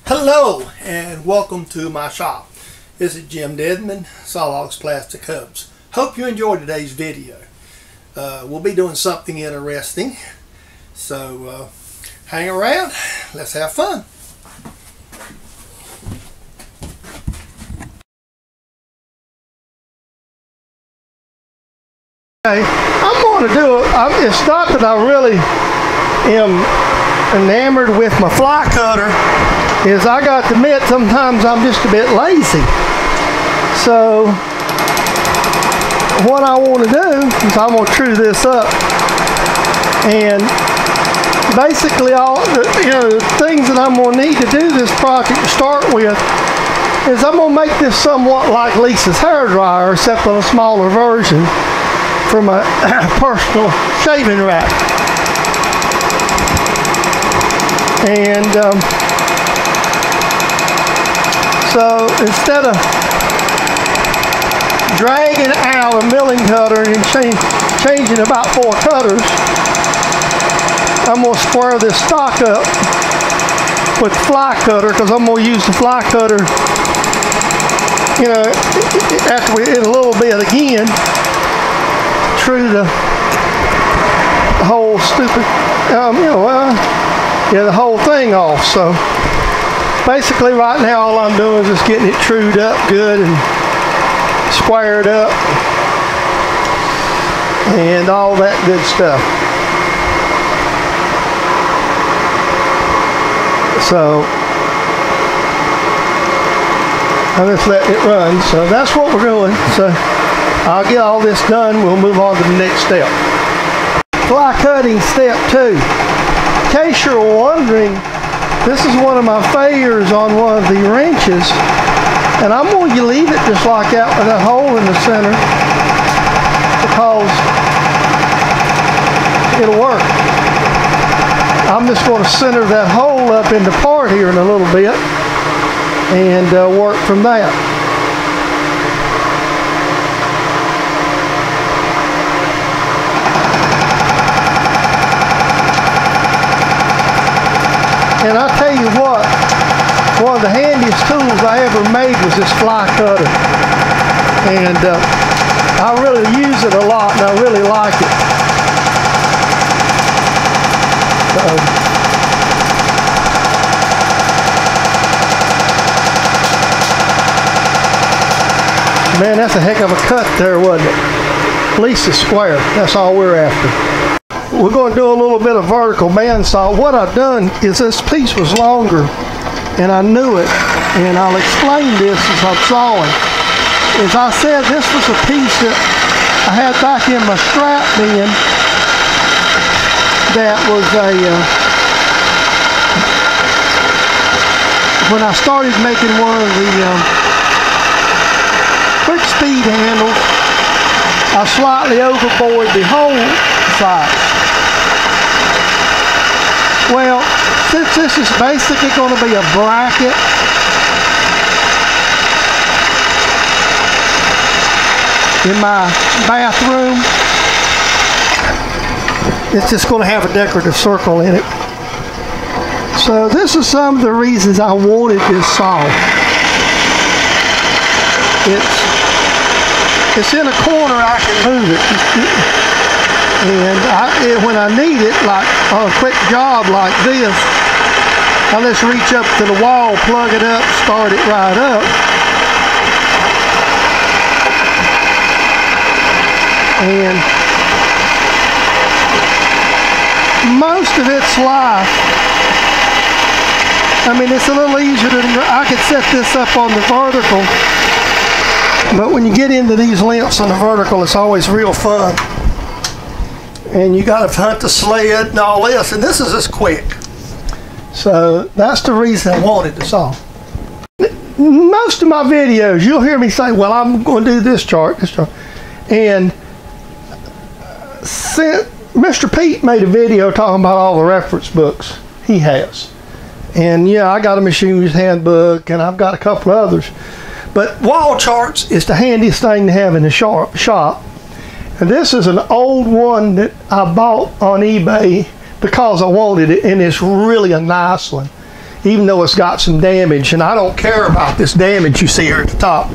Hello and welcome to my shop. This is Jim Dedman, Sawlogs Plastic Hubs. Hope you enjoyed today's video. We'll be doing something interesting, so hang around, let's have fun. Okay, I'm going to do it. It's not that I really am enamored with my fly cutter. Is I got to admit sometimes I'm just a bit lazy. So what I want to do is I'm going to true this up, and basically all the things that I'm going to need to do this project to start with is I'm going to make this somewhat like Lisa's hair dryer, except on a smaller version for my personal shaving rack. And so instead of dragging out a milling cutter and changing about 4 cutters, I'm going to square this stock up with the fly cutter, because I'm going to use the fly cutter, after we hit a little bit again, true the whole stupid, the whole thing off. So basically right now all I'm doing is just getting it trued up good and squared up and all that good stuff. So I'm just letting it run. So that's what we're doing. So I'll get all this done. We'll move on to the next step. Fly cutting step 2. In case you're wondering, this is one of my failures on one of the wrenches, and I'm going to leave it just like that with a hole in the center because it'll work. I'm just going to center that hole up into part here in a little bit and work from that. And I tell you what, one of the handiest tools I ever made was this fly cutter. And I really use it a lot, and I really like it. Man, that's a heck of a cut there, wasn't it? At least it's square. That's all we're after. We're going to do a little bit of vertical bandsaw. What I've done is this piece was longer, and I knew it, and I'll explain this as I'm sawing. As I said, this was a piece that I had back in my strap bin that was when I started making one of the quick speed handles, I slightly overbored the whole size. Well, since this is basically going to be a bracket, in my bathroom, it's just going to have a decorative circle in it. So this is some of the reasons I wanted this saw. It's in a corner, I can move it. And when I need it, like on a quick job like this, I just reach up to the wall, plug it up, start it right up. And most of its life, I mean, it's a little easier to, I could set this up on the vertical, but when you get into these lengths on the vertical, it's always real fun. And you got to hunt the sled and all this, and this is just quick. So that's the reason I wanted the saw. Most of my videos, you'll hear me say, well, I'm going to do this chart, and Mr. Pete made a video talking about all the reference books he has. And yeah, I got a machinery's handbook, and I've got a couple of others. But wall charts is the handiest thing to have in the shop. And this is an old one that I bought on eBay because I wanted it, and it's really a nice one. even though it's got some damage, and I don't care about this damage you see here at the top.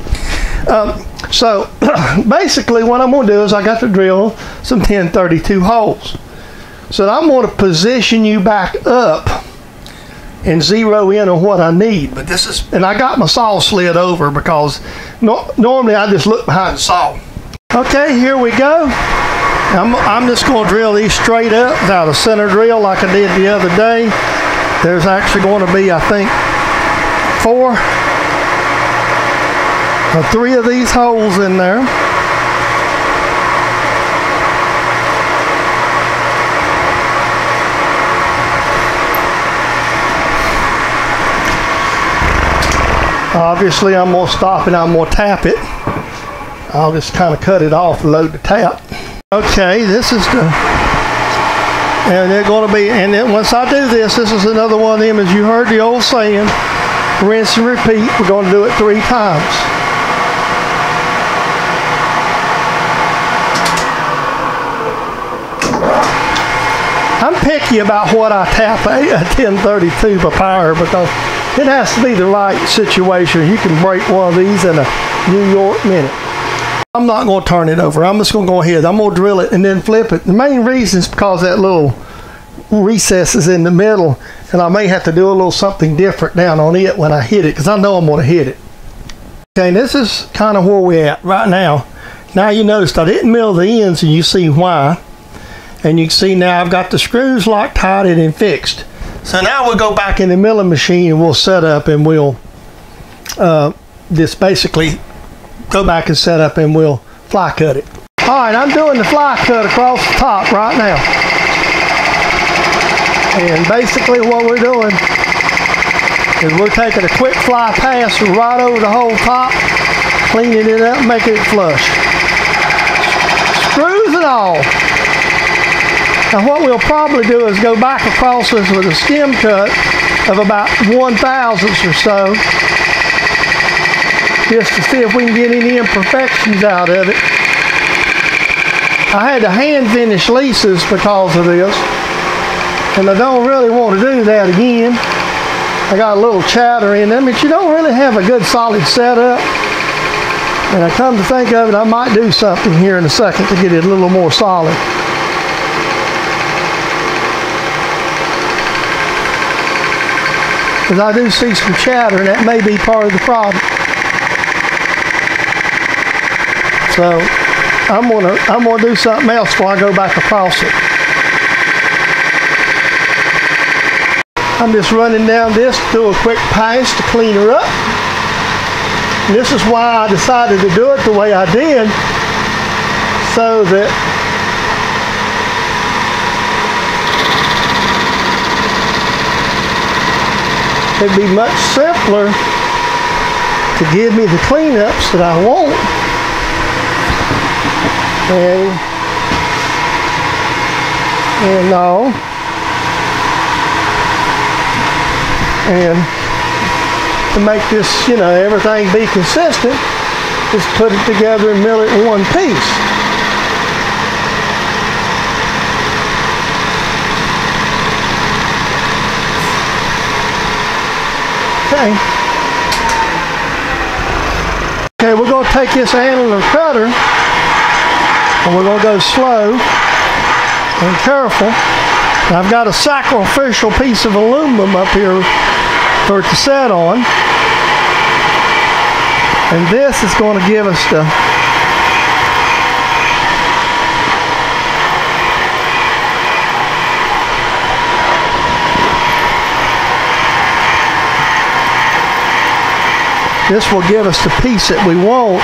So basically what I'm going to do is I got to drill some 1032 holes. So I'm going to position you back up and zero in on what I need. But this is, and I got my saw slid over because normally I just look behind the saw. Okay, here we go. I'm just going to drill these straight up without a center drill like I did the other day. There's actually going to be, I think, 4 or 3 of these holes in there. Obviously, I'm going to stop and I'm going to tap it. I'll just kind of cut it off and load the tap. Okay, this is the, and they're going to be, and then once I do this, this is another one of them, as you heard the old saying, rinse and repeat. We're going to do it 3 times. I'm picky about what I tap a 1032 by power because it has to be the right situation. You can break one of these in a New York minute. I'm not going to turn it over. I'm just going to go ahead. I'm going to drill it and then flip it. The main reason is because that little recess is in the middle, and I may have to do a little something different down on it when I hit it, because I know I'm going to hit it. Okay, this is kind of where we're at right now. Now you noticed I didn't mill the ends, and you see why. And you can see now I've got the screws locked, tied, and fixed. So now we'll go back in the milling machine and we'll set up, and we'll just basically go back and set up, and we'll fly cut it. All right, I'm doing the fly cut across the top right now. And basically what we're doing is we're taking a quick fly pass right over the whole top, cleaning it up, making it flush. Screws and all. Now what we'll probably do is go back across this with a skim cut of about 1/1000th or so, just to see if we can get any imperfections out of it. I had to hand finish leases because of this, and I don't really want to do that again. I got a little chatter in them, but you don't really have a good solid setup. And I come to think of it, I might do something here in a second to get it a little more solid. Because I do see some chatter, and that may be part of the problem. So I'm gonna do something else before I go back across it. I'm just running down this to do a quick pass to clean her up. And this is why I decided to do it the way I did, so that it'd be much simpler to give me the cleanups that I want. And all. And to make this, you know, everything be consistent, just put it together and mill it in one piece. Okay. Okay, we're going to take this angular cutter and we're going to go slow and careful. Now, I've got a sacrificial piece of aluminum up here for it to set on. And this is going to give us the this will give us the piece that we want.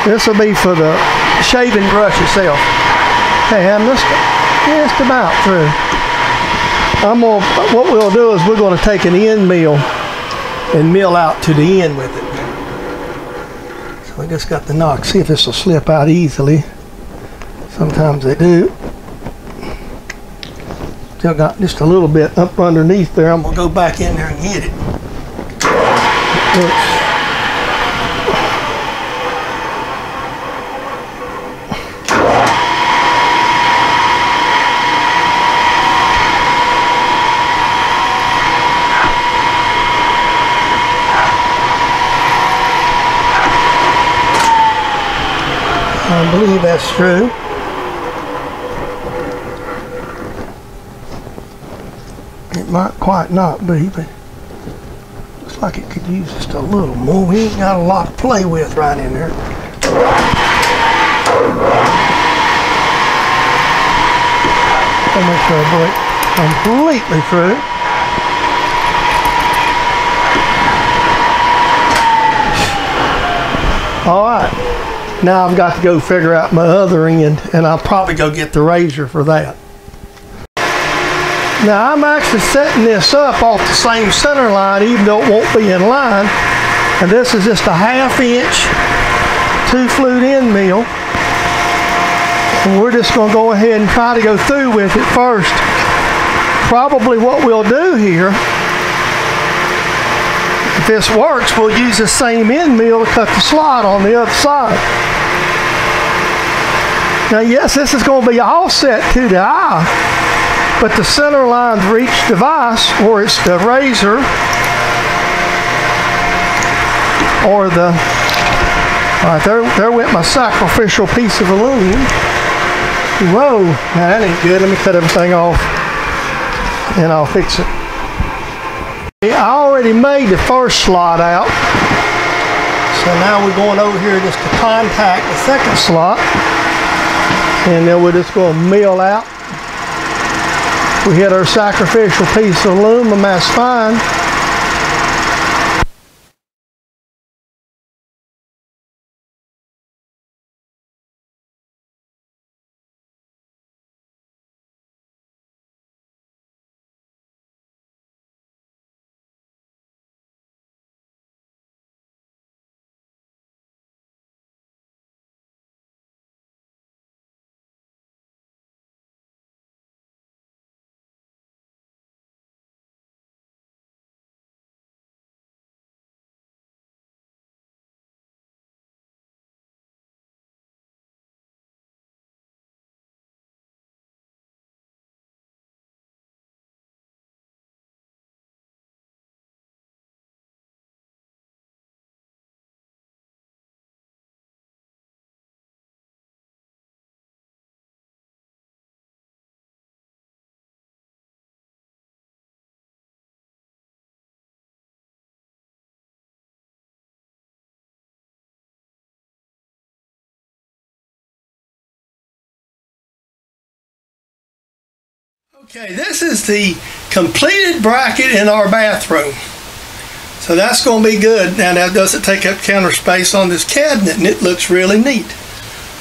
This will be for the shaving brush itself. Okay, I'm just about through. What we'll do is we're going to take an end mill and mill out to the end with it. So I just got the knock. See if this will slip out easily. Sometimes they do. Still got just a little bit up underneath there. I'm going to go back in there and hit it. Oops. I believe that's true. It might quite not be, but looks like it could use just a little more. We ain't got a lot to play with right in there. I'll make sure I break completely through. Alright, now I've got to go figure out my other end, and I'll probably go get the razor for that. Now I'm actually setting this up off the same center line, even though it won't be in line. And this is just a 1/2 inch 2-flute end mill. And we're just going to go ahead and try to go through with it first. Probably what we'll do here, if this works, we'll use the same end mill to cut the slot on the other side. Now yes, this is going to be offset to the eye, but the center line for each device, or it's the razor or the, all right, there went my sacrificial piece of aluminum. Whoa, now that ain't good. Let me cut everything off and I'll fix it. I already made the first slot out, so now we're going over here just to contact the second slot, and then we're just going to mill out. We hit our sacrificial piece of aluminum, that's fine. Okay, this is the completed bracket in our bathroom. So that's going to be good. Now that doesn't take up counter space on this cabinet, and it looks really neat.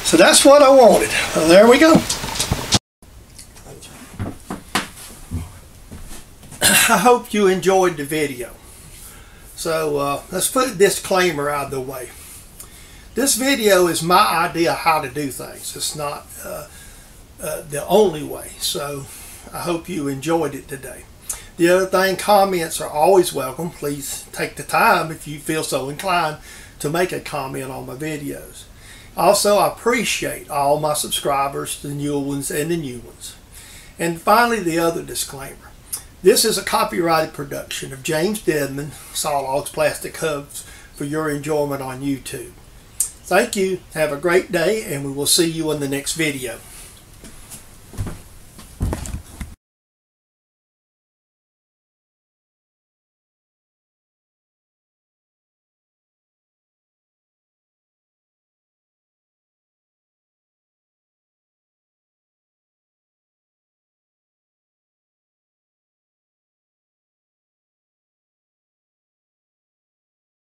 So that's what I wanted. So there we go. I hope you enjoyed the video. So let's put a disclaimer out of the way. This video is my idea how to do things. It's not the only way. So I hope you enjoyed it today. The other thing, comments are always welcome. Please take the time, if you feel so inclined, to make a comment on my videos. Also, I appreciate all my subscribers, the new ones and the new ones. And finally, the other disclaimer. This is a copyrighted production of James Dedman, Saw Logs Plastic Hubs, for your enjoyment on YouTube. Thank you. Have a great day, and we will see you in the next video.